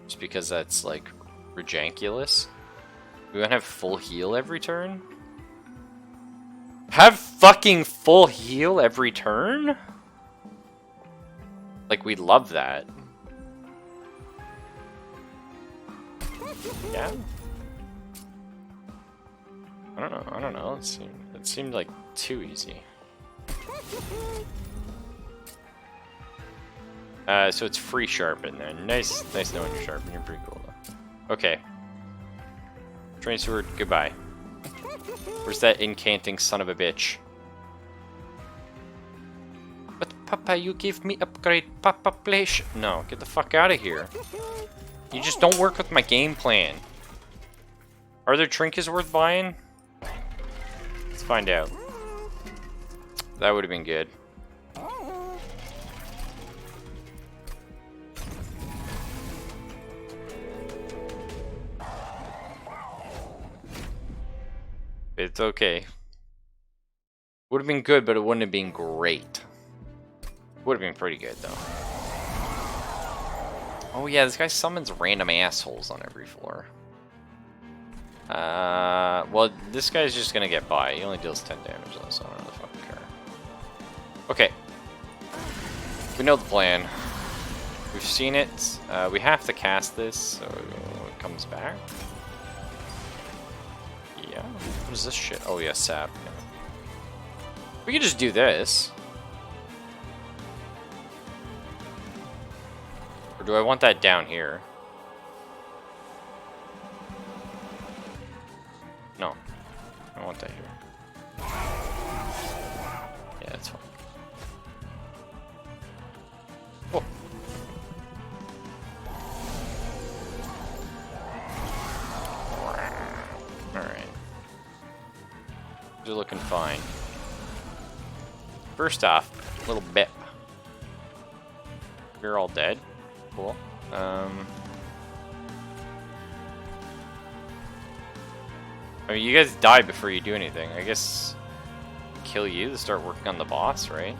Just because that's like ridiculous. We want to have full heal every turn? Have fucking full heal every turn? Like, we love that. Yeah? I don't know. It seemed like too easy. So it's free Sharpen then. Nice knowing you're Sharpen. You're pretty cool though. Okay. Train Sword, goodbye. Where's that incanting son of a bitch? But Papa, you give me upgrade, Papa, please. No, get the fuck out of here. You just don't work with my game plan. Are there trinkets worth buying? Let's find out. That would have been good. It's okay. Would have been good, but it wouldn't have been great. Would have been pretty good, though. Oh yeah, this guy summons random assholes on every floor. Well, this guy's just gonna get by. He only deals 10 damage though, so I don't really fucking care. Okay. We know the plan. We've seen it. We have to cast this, so it comes back. Yeah. What is this shit? Oh yeah, sap. Yeah. We could just do this. Or do I want that down here? No. I want that here. Yeah, that's fine. Oh. Alright. They're looking fine. First off, little bit. You're all dead. Cool. I mean, you guys die before you do anything. I guess kill you to start working on the boss, right?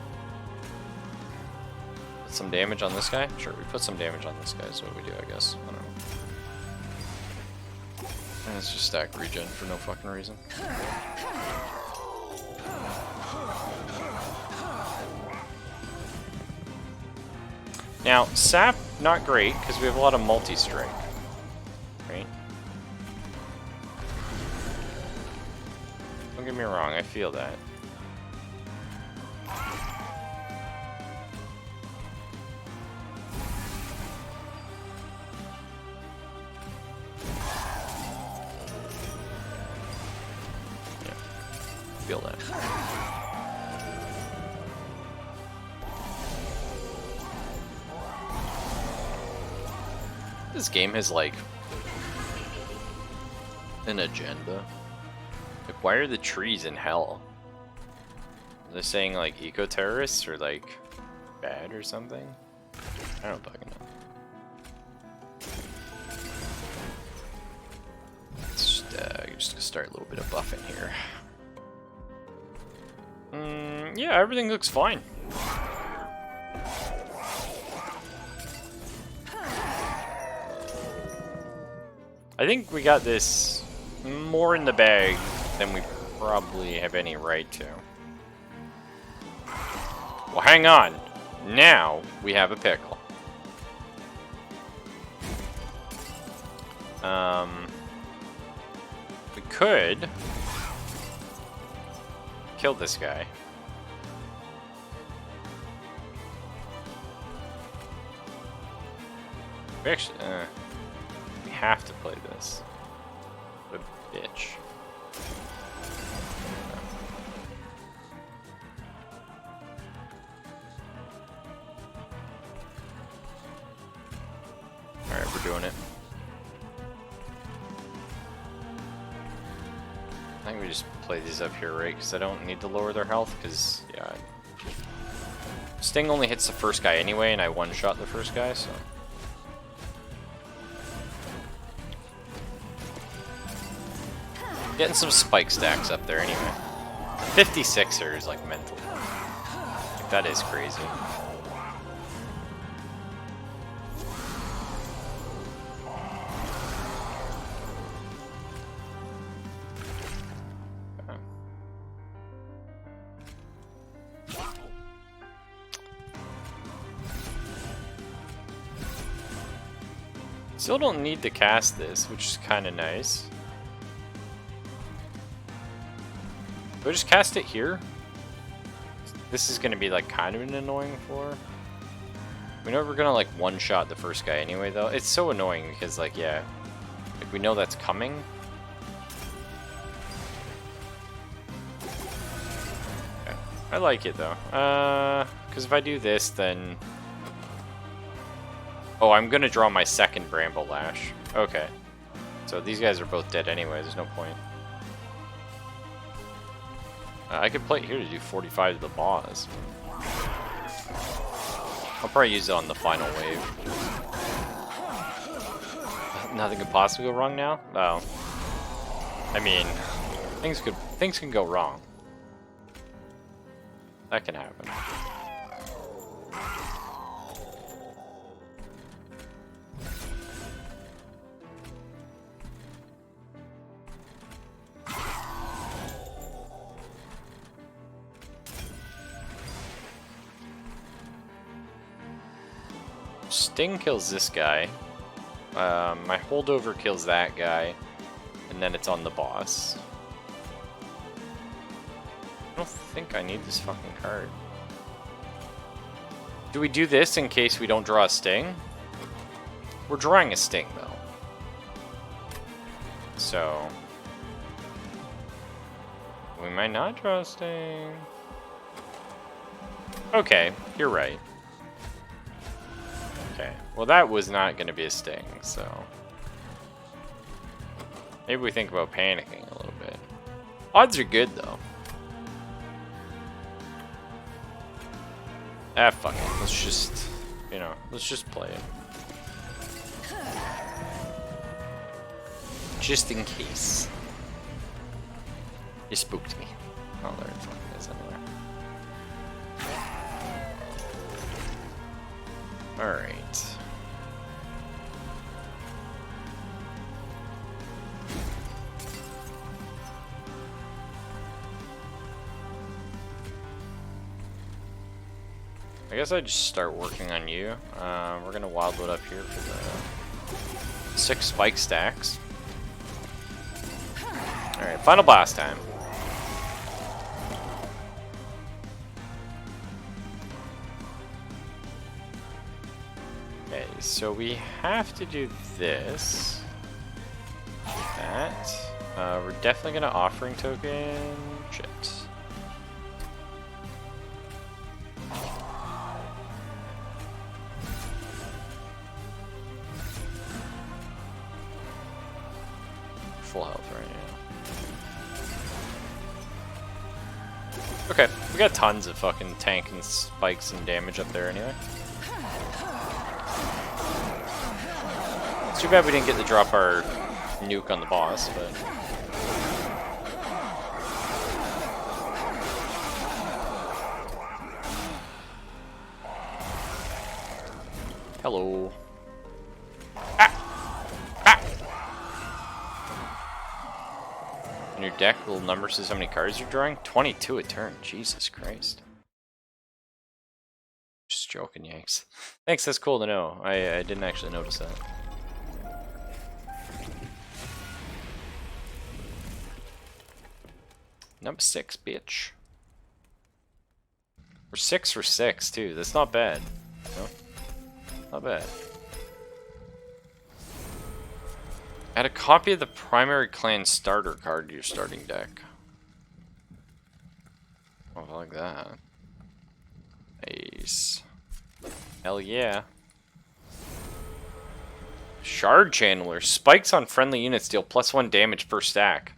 Put some damage on this guy? Sure, we put some damage on this guy is what we do, I guess. I don't know. And it's just stack regen for no fucking reason. Now, sap, not great, because we have a lot of multi-strike, right? Don't get me wrong, I feel that. this game has like an agenda. Like, why are the trees in hell? Are they saying like eco-terrorists or like bad or something? I don't fucking know. Let's just start a little bit of buffing here. Yeah, everything looks fine. I think we got this more in the bag than we probably have any right to. Well, hang on. Now we have a pickle. We could kill this guy. We actually, we have to play this. What a bitch. Alright, we're doing it. I think we just play these up here, right? Because I don't need to lower their health, because, yeah. Sting only hits the first guy anyway, and I one-shot the first guy, so. Getting some spike stacks up there anyway. 56er is like mental. Like, that is crazy. Still don't need to cast this, which is kind of nice. Do I just cast it here? This is going to be like kind of an annoying floor. We know we're going to like one-shot the first guy anyway though. It's so annoying because like, yeah, like we know that's coming. Okay. I like it though. Because if I do this then... Oh, I'm going to draw my second Bramble Lash. Okay. So these guys are both dead anyway, there's no point. I could play it here to do 45 to the boss. I'll probably use it on the final wave. Nothing could possibly go wrong now? Oh. I mean, things can go wrong. That can happen. Sting kills this guy. My holdover kills that guy. And then it's on the boss. I don't think I need this fucking card. Do we do this in case we don't draw a Sting? We're drawing a Sting, though. So... we might not draw a Sting. Okay, you're right. Okay, well that was not going to be a Sting, so... maybe we think about panicking a little bit. Odds are good, though. Ah, fuck it. Let's just, you know, let's just play it. Just in case. You spooked me. Oh, there it fucking is anyway. Alright. I guess I just start working on you. We're gonna wildwood up here for the 6 spike stacks. Alright, final boss time. Okay, so we have to do this. That. We're definitely gonna offering token. Shit. full health right now. Okay, we got tons of fucking tank and spikes and damage up there anyway. It's too bad we didn't get to drop our nuke on the boss, but... Hello. In your deck, little number says how many cards you're drawing? 22 a turn. Jesus Christ. Just joking, Yanks. Thanks, that's cool to know. I didn't actually notice that. Number 6, bitch. We're 6 for 6, too. That's not bad. No? Not bad. Add a copy of the primary clan starter card to your starting deck. Oh, I like that. Nice. Hell yeah. Shard Channeler. Spikes on friendly units deal +1 damage per stack.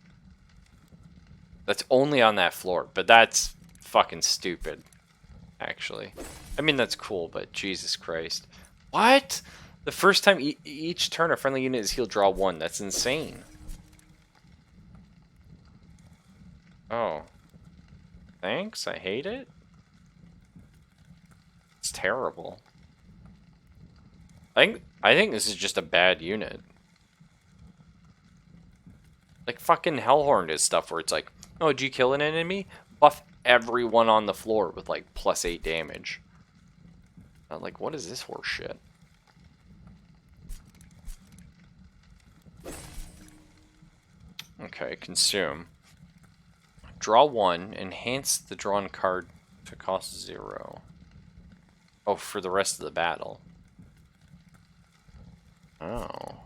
That's only on that floor, but that's fucking stupid, actually. I mean, that's cool, but Jesus Christ. What? The first time each turn a friendly unit is healed, draw 1. That's insane. Oh. Thanks, I hate it. It's terrible. I think this is just a bad unit. Like fucking Hellhorn does stuff where it's like, oh, did you kill an enemy? Buff everyone on the floor with like +8 damage. I'm like, what is this horse shit? Okay, consume. Draw 1, enhance the drawn card to cost 0. Oh, for the rest of the battle. Oh.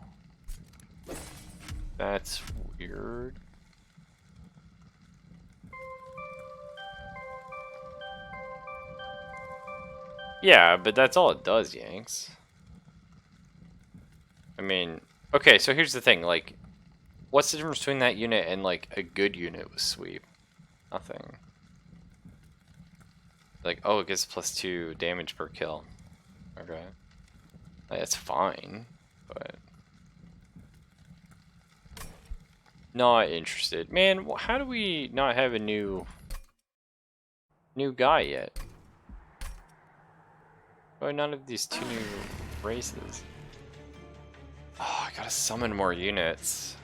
That's weird. Yeah, but that's all it does, Yanks. I mean, okay, so here's the thing, like, what's the difference between that unit and, like, a good unit with sweep? Nothing. Like, oh, it gets +2 damage per kill. Okay. Like, that's fine, but... Not interested. Man, how do we not have a new guy yet? Why none of these 2 new races? Oh, I gotta summon more units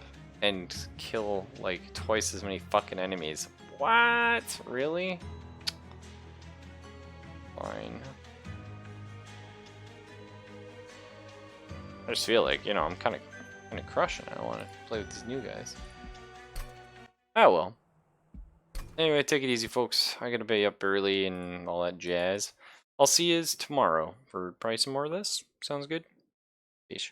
and kill like twice as many fucking enemies. What? Really? Fine. I just feel like, you know, I'm kind of crushing it. I want to play with these new guys. Oh well. Anyway, take it easy, folks. I gotta be up early and all that jazz. I'll see you tomorrow for probably some more of this. Sounds good? Peace.